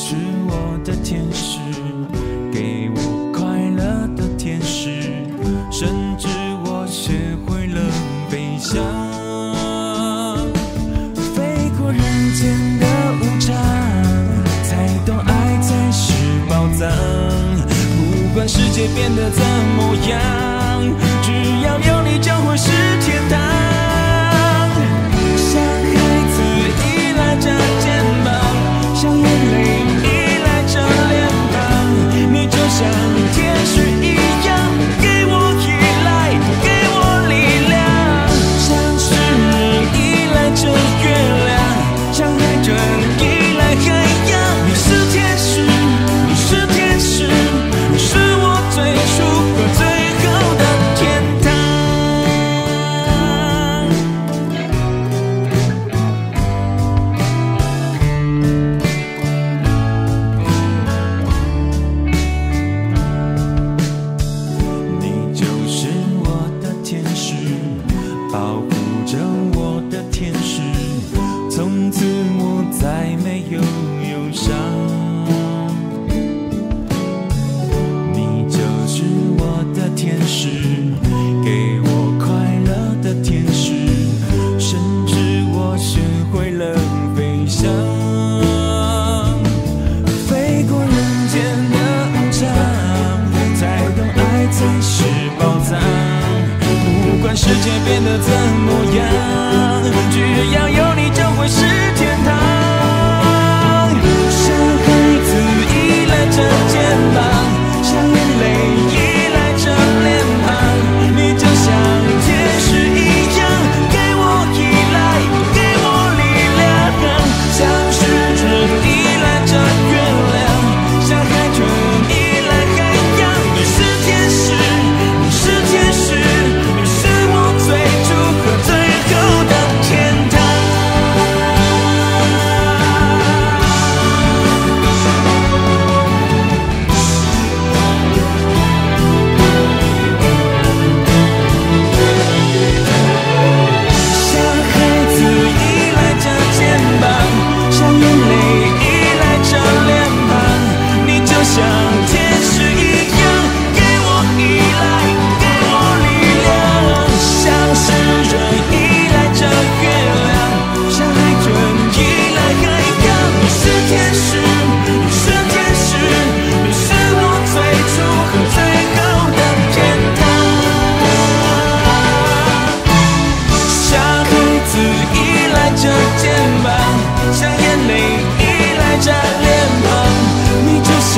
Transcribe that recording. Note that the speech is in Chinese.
就是我的天使，给我快乐的天使，甚至我学会了飞翔，飞过人间的无常，才懂爱才是宝藏。不管世界变得怎么样，只要有你就会是天堂。像孩子依赖着肩膀，像眼泪依赖着脸庞，你就像天使一样，给我依赖，给我力量。像诗人依赖着月亮，像海豚依赖海洋。你是天使，你是天使，你是我最初和最后的天堂。你就是我的天使，保护着我的天使，从此我再没有忧伤。你就是我的天使，给我快乐的天使，甚至我学会了飞翔，飞过人间的无常，才懂爱才是宝藏。不管世界变得怎么样，只要有你就会是天堂。像孩子依赖着肩膀，像眼泪依赖着脸庞，你就像天使一样，给我依赖，给我力量。像诗人依赖着月亮，像海豚依赖海洋。你是天使，你是天使，你是我最初和最后的天堂。像孩子依赖着肩膀，像眼泪依赖着脸庞，你就像天使一样，给我依赖，给我力量。像诗人依赖着月亮，像海豚依赖海洋。你是天使，你是天使，你是我最初和最后的天堂。像孩子依赖着肩膀，像眼泪依赖着脸庞，你就像